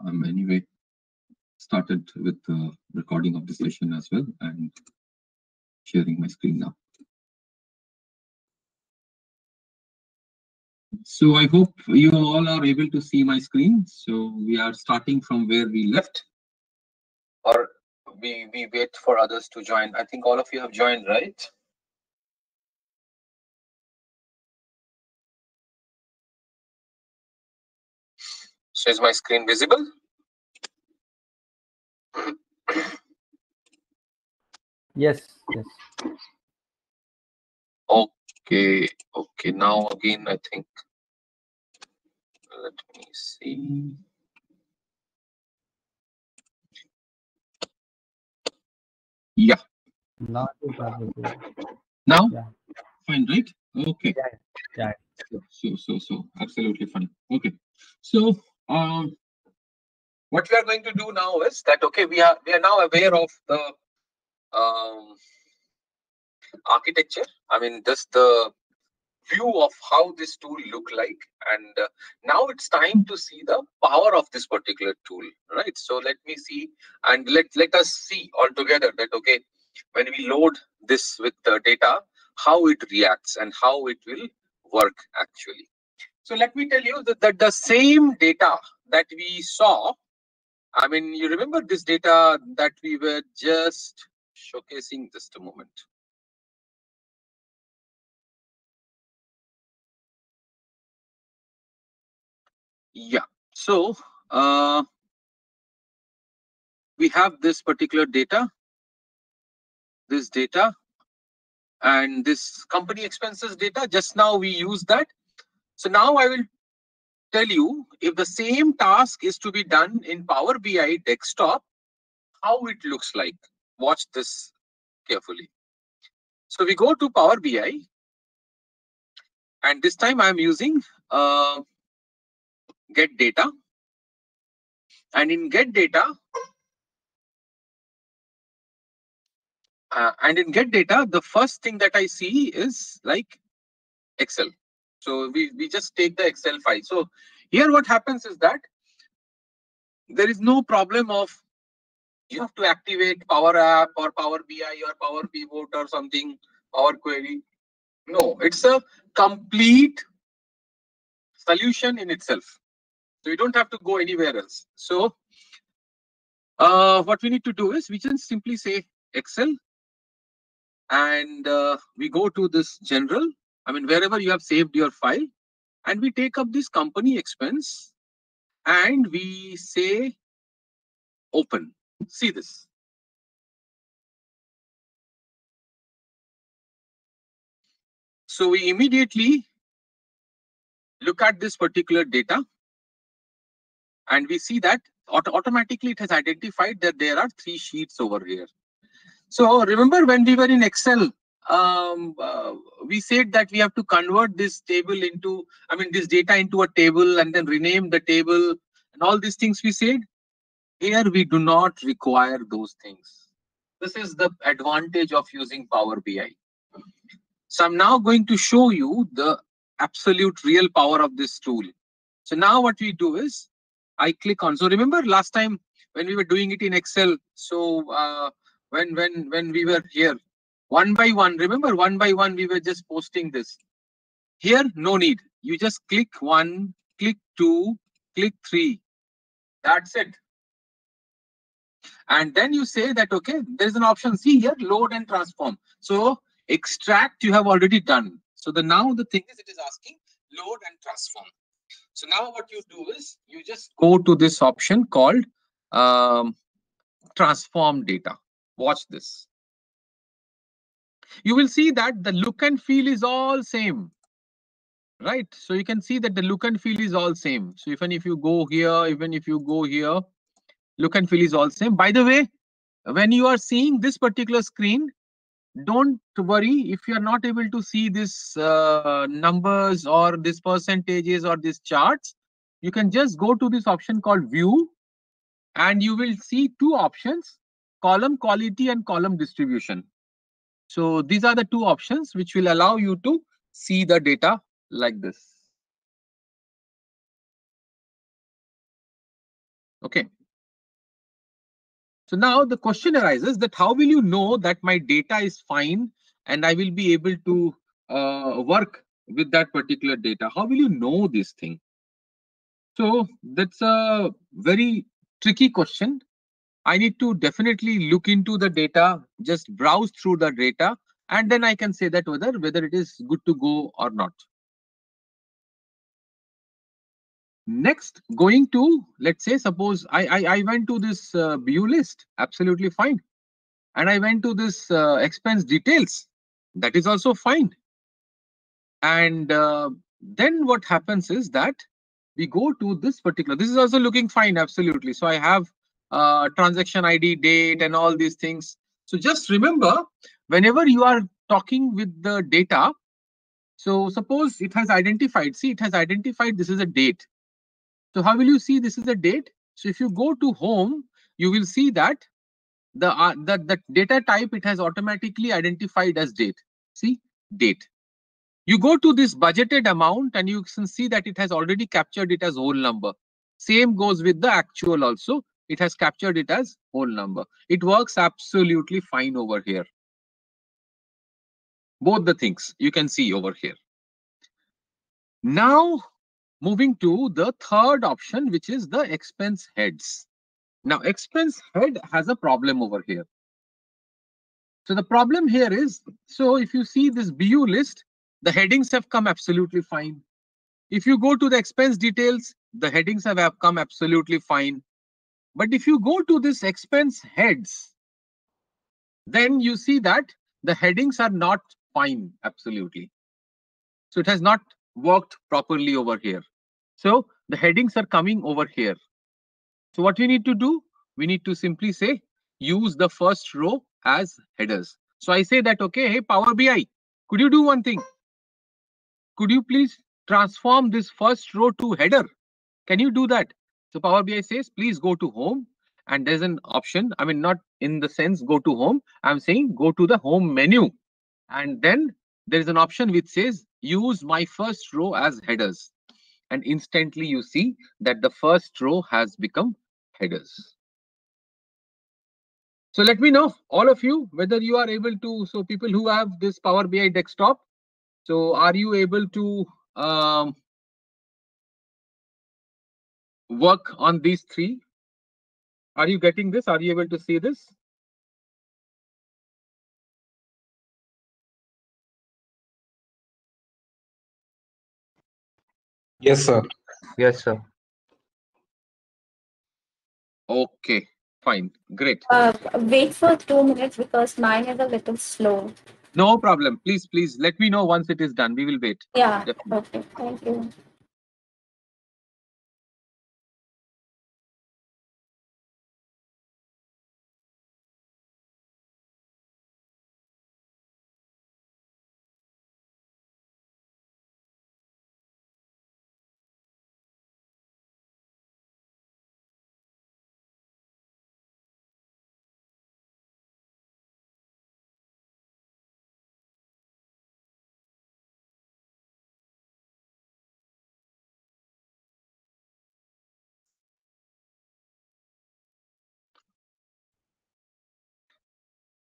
I'm anyway started with the recording of the session as well and sharing my screen now. So I hope you all are able to see my screen. So we are starting from where we left, or we wait for others to join. I think all of you have joined, right? So is my screen visible? Yes. Okay. Now again, I think. Let me see. Yeah. Now, yeah. Fine, right? Okay. Yeah. So absolutely fine. Okay. So what we are going to do now is that we are now aware of the architecture. I mean, just the view of how this tool look like, and now it's time to see the power of this particular tool, right? So let me see, and let us see all together that when we load this with the data, how it reacts and how it will work actually. So let me tell you that the same data that we saw, I mean, you remember this data that we were just showcasing just a moment. Yeah, so we have this particular data, and this company expenses data. Just now we use that. So now I will tell you, if the same task is to be done in Power BI desktop, how it looks like. Watch this carefully. So we go to Power BI, and this time I am using get data, and in get data, the first thing that I see is like Excel. So we just take the Excel file. So here what happens is that there is no problem of you have to activate Power App or Power BI or Power Pivot or something, Power Query. No, it's a complete solution in itself. So you don't have to go anywhere else. So what we need to do is we just simply say Excel, and we go to this general, I mean, wherever you have saved your file, and we take up this company expense and we say open. See this. So we immediately look at this particular data, and we see that automatically it has identified that there are 3 sheets over here. So remember when we were in Excel, we said that we have to convert this table into, I mean, this data into a table and then rename the table and all these things we said. Here we do not require those things. This is the advantage of using Power BI. So I'm now going to show you the absolute real power of this tool. So now what we do is I click on. So remember last time when we were doing it in Excel. So when we were here, one by one, remember one by one we were just posting this. Here no need. You just click 1, click 2, click 3. That's it. And then you say that there is an option. See here, load and transform. So extract you have already done. So now the thing is, it is asking load and transform. So now what you do is you just go to this option called transform data. Watch this. You will see that the look and feel is all same, right? So you can see that the look and feel is all same. So even if you go here, look and feel is all same. By the way, when you are seeing this particular screen, don't worry if you are not able to see this numbers or this percentages or these charts. You can just go to this option called view, and you will see 2 options, column quality and column distribution. So these are the 2 options which will allow you to see the data like this. Okay. So now the question arises that how will you know that my data is fine and I will be able to work with that particular data? How will you know this thing? So that's a very tricky question. I need to definitely look into the data, just browse through the data, and then I can say that whether it is good to go or not. Next, going to, let's say, suppose I went to this BU list, absolutely fine. And I went to this expense details, that is also fine. And then what happens is that we go to this particular, this is also looking fine, absolutely. So I have transaction ID, date, and all these things. So just remember, whenever you are talking with the data, so suppose it has identified, see, it has identified this is a date. So how will you see this is a date? So if you go to home, you will see that the data type it has automatically identified as date. See, date. You go to this budgeted amount and you can see that it has already captured it as whole number. Same goes with the actual also. It has captured it as whole number. It works absolutely fine over here. Both the things you can see over here. Now, moving to the third option, which is the expense heads. Now, expense head has a problem over here. So the problem here is, so if you see this BU list, the headings have come absolutely fine. If you go to the expense details, the headings have come absolutely fine. But if you go to this expense heads, then you see that the headings are not fine, absolutely. So it has not worked properly over here. So the headings are coming over here. So what we need to do, we need to simply say, use the first row as headers. So I say that, okay, hey, Power BI, could you do one thing? Could you please transform this first row to header? Can you do that? So Power BI says, please go to home. And there's an option. I mean, not in the sense go to home. I'm saying go to the home menu. And then there's an option which says use my first row as headers. And instantly you see that the first row has become headers. So let me know, all of you, whether you are able to, so people who have this Power BI desktop, so are you able to work on these three? Are you getting this? Are you able to see this? Yes, sir. Yes, sir. Okay, fine, great. Wait for 2 minutes because mine is a little slow. No problem. Please let me know once it is done. We will wait. Yeah, Definitely. okay, thank you.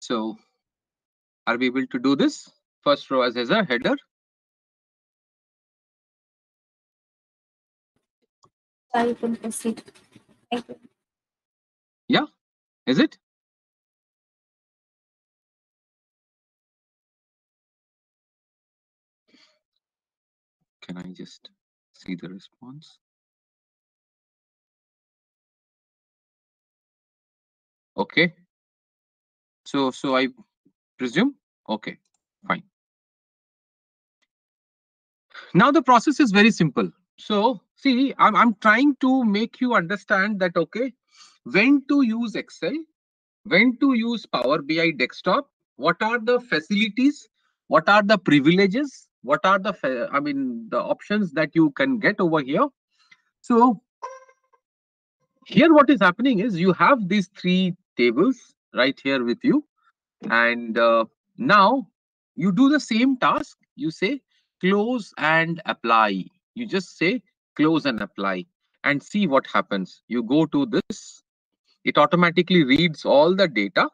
So are we able to do this? First row as a header. You can proceed. Thank you. Yeah, is it? Can I just see the response? Okay. So I presume. Okay, fine. Now the process is very simple. So see, I'm trying to make you understand that, okay, when to use Excel, when to use Power BI desktop, what are the facilities, what are the privileges, what are the the options that you can get over here. So here what is happening is you have these three tables right here with you, and now you do the same task. You say close and apply. You just say close and apply. and see what happens. You go to this, it automatically reads all the data,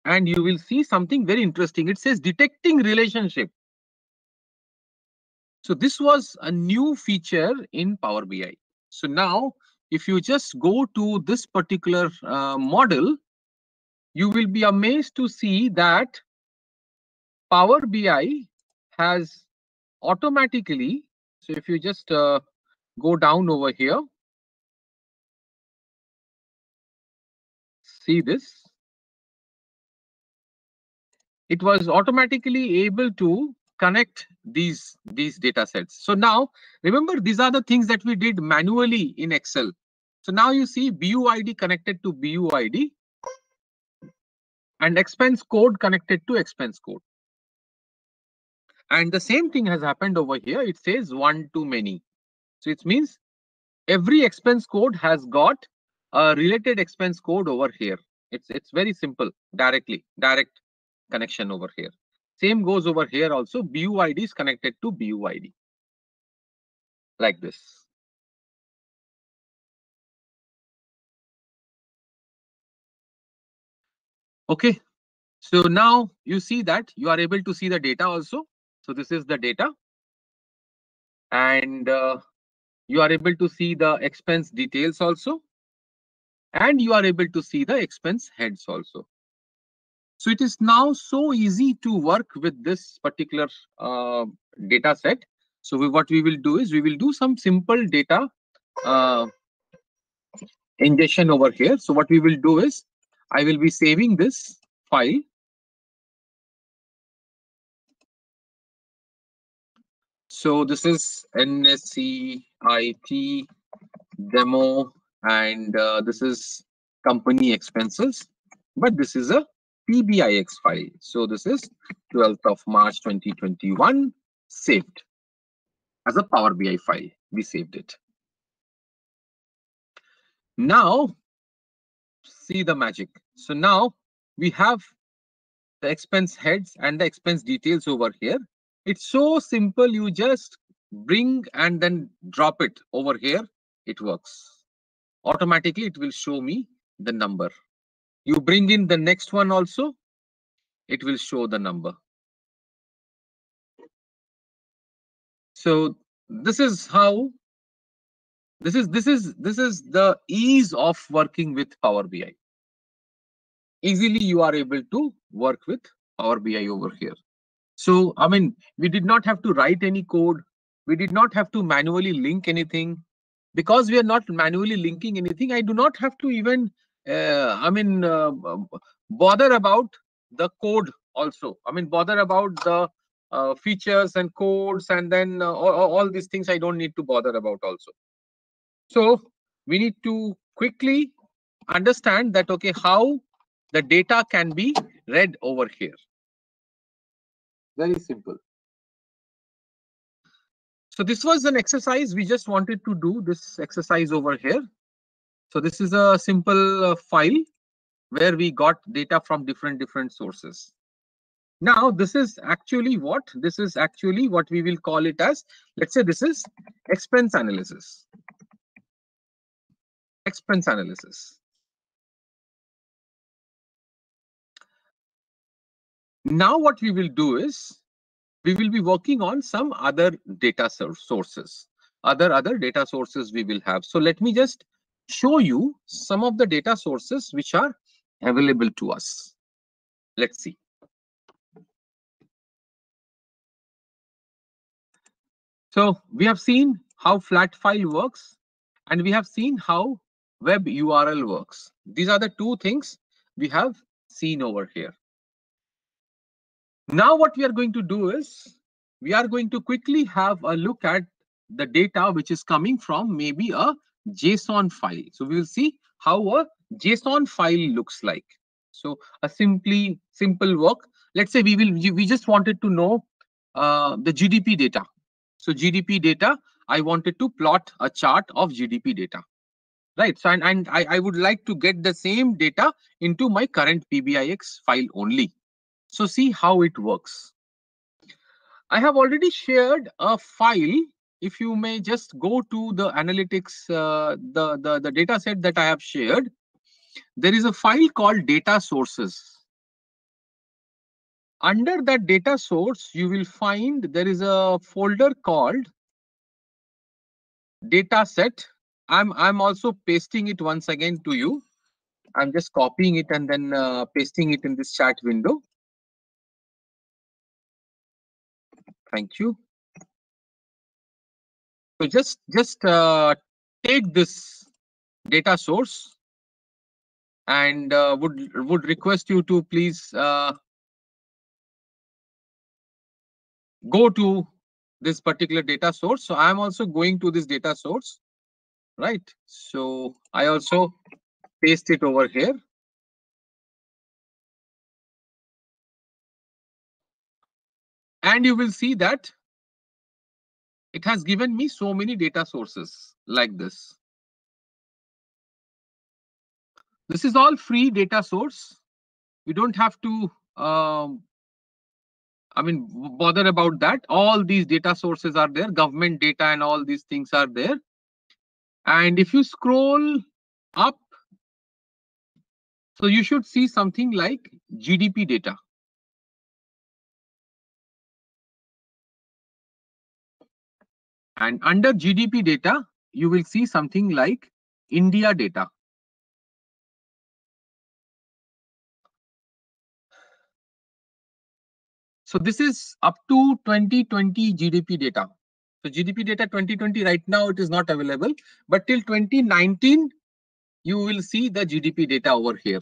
and you will see something very interesting. It says detecting relationship. So this was a new feature in Power BI. So now, if you just go to this particular model, you will be amazed to see that Power BI has automatically, so if you just go down over here, see this, it was automatically able to connect these data sets. So now, remember, these are the things that we did manually in Excel. So now you see BUID connected to BUID and expense code connected to expense code. And the same thing has happened over here. It says one to many. So it means every expense code has got a related expense code over here. It's very simple, direct connection over here. Same goes over here also. BUID is connected to BUID like this. Okay, so now you see that you are able to see the data also. So this is the data, and you are able to see the expense details also, and you are able to see the expense heads also. So it is now so easy to work with this particular data set. So what we will do is we will do some simple data ingestion over here. So what we will do is I will be saving this file. So this is NSCIT demo, and this is company expenses, but this is a PBIX file. So this is 12th of March 2021, saved as a Power BI file. We saved it. Now, see the magic. So now we have the expense heads and the expense details over here. It's so simple. You just bring and then drop it over here. It works. Automatically, it will show me the number. You bring in the next one also, it will show the number. So this is how, this is the ease of working with Power BI. Easily you are able to work with Power BI over here. So, I mean, we did not have to write any code. We did not have to manually link anything. Because we are not manually linking anything, I do not have to even, bother about the code also. I mean, bother about the features and codes, and then all these things I don't need to bother about also. So we need to quickly understand that, okay, how the data can be read over here. Very simple. So this was an exercise. We just wanted to do this exercise over here. So this is a simple file where we got data from different sources. Now this is actually what? This is actually what we will call it as, let's say this is expense analysis. Expense analysis. Now what we will do is, we will be working on some other data sources. Other data sources we will have. So let me just show you some of the data sources which are available to us. Let's see. So we have seen how flat file works, and we have seen how web URL works. These are the two things we have seen over here. Now what we are going to do is, we are going to quickly have a look at the data which is coming from maybe a JSON file. So we will see how a JSON file looks like. So a simple work. Let's say we just wanted to know the GDP data. So GDP data, I wanted to plot a chart of GDP data, right? So and I would like to get the same data into my current PBIX file only. So see how it works. I have already shared a file if you may just go to the analytics, the data set that I have shared, there is a file called data sources. Under that data source, you will find there is a folder called data set. I'm also pasting it once again to you. I'm just copying it and then pasting it in this chat window. Thank you. So just take this data source and would request you to please go to this particular data source. So I'm also going to this data source, right? So I also paste it over here. And you will see that it has given me so many data sources like this. This is all free data source. You don't have to, bother about that. All these data sources are there, government data and all these things are there. And if you scroll up, so you should see something like GDP data. And under GDP data, you will see something like India data. So this is up to 2020 GDP data. So GDP data 2020 right now it is not available, but till 2019, you will see the GDP data over here.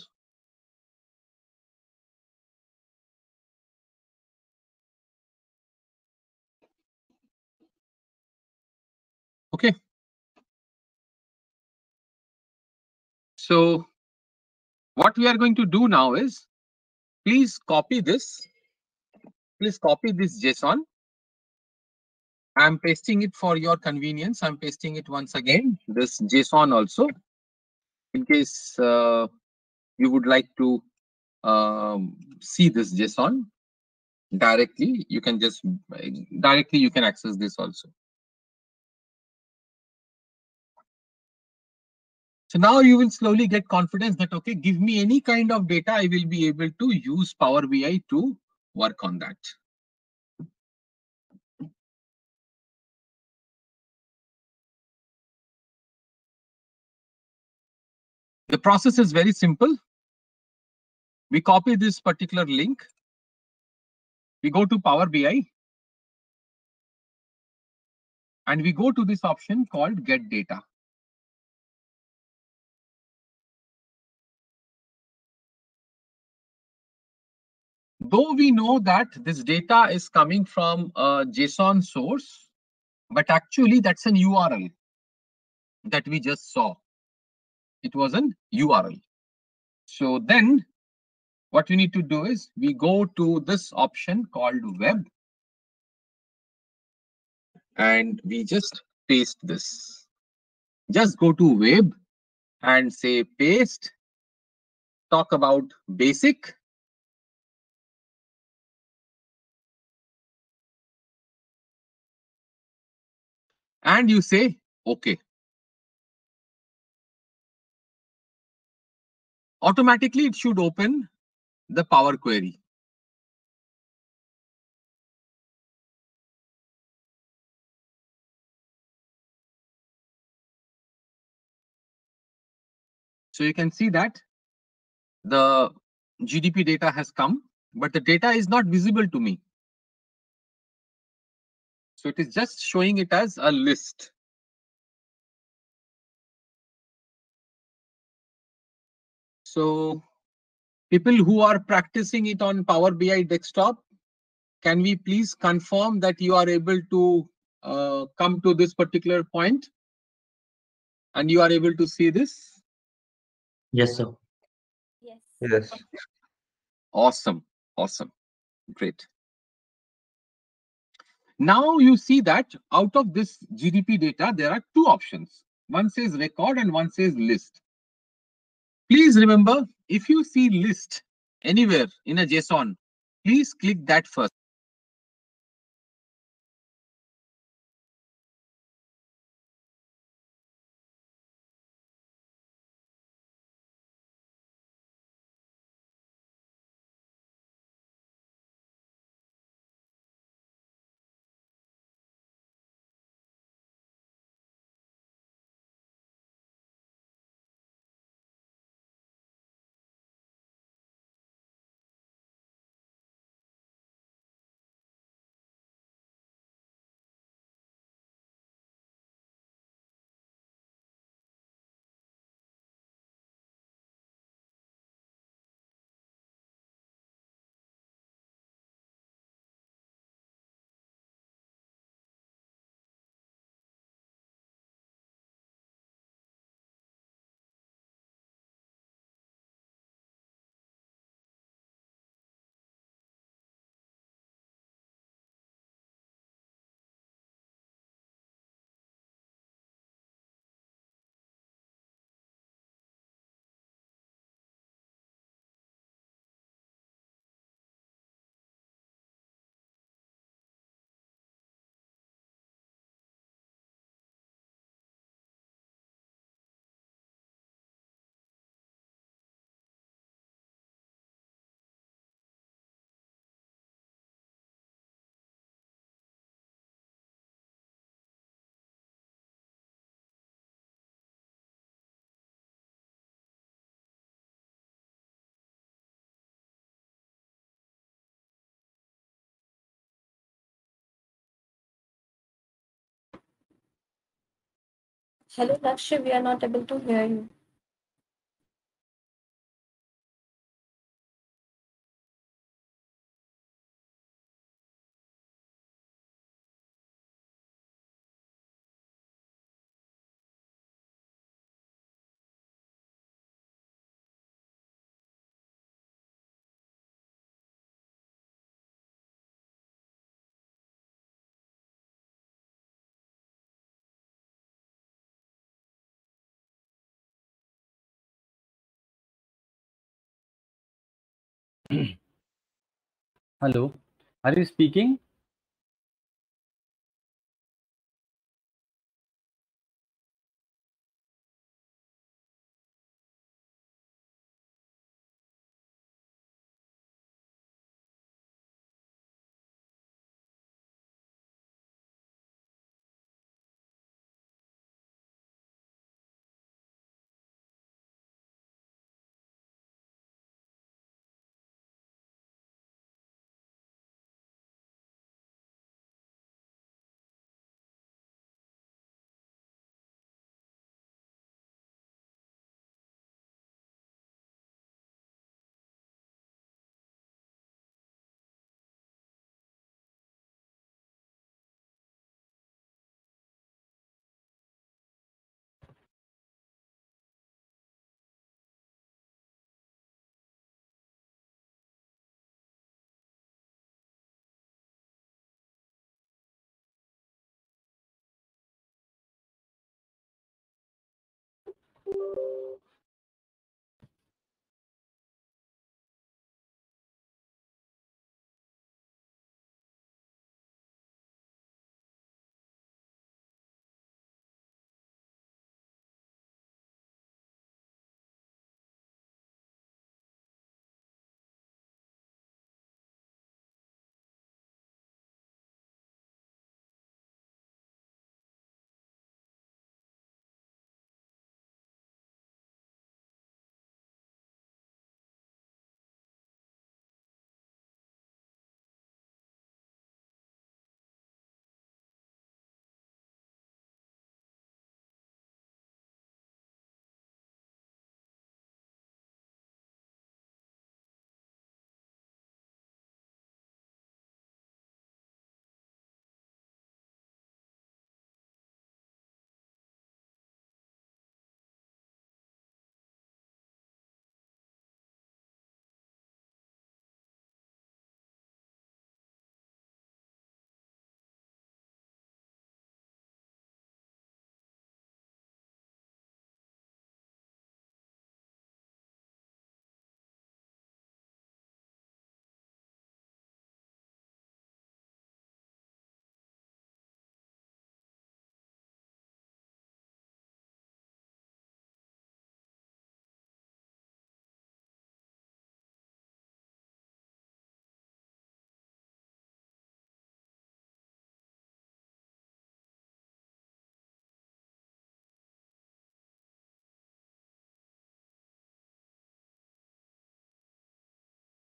Okay. So what we are going to do now is, please copy this. Please copy this JSON. I'm pasting it for your convenience. I'm pasting it once again, this JSON also, in case you would like to see this JSON directly. You can just directly you can access this also. So now you will slowly get confidence that, okay, give me any kind of data, I will be able to use Power BI to work on that. The process is very simple. We copy this particular link. We go to Power BI. And we go to this option called Get Data. Though we know that this data is coming from a JSON source, but actually that's an URL that we just saw. It was an URL. So then what we need to do is we go to this option called Web. And we just paste this. Just go to Web and say paste. Talk about basic. And you say OK. Automatically, it should open the Power Query. So you can see that the GDP data has come, but the data is not visible to me. So it is just showing it as a list. So people who are practicing it on Power BI desktop, can we please confirm that you are able to come to this particular point and you are able to see this? Yes, sir. Yes. Yes. Awesome. Awesome. Great. Now you see that out of this GDP data, there are two options. One says record and one says list. Please remember, if you see list anywhere in a JSON, please click that first. Hello, Lakshya, we are not able to hear you. Hello, are you speaking?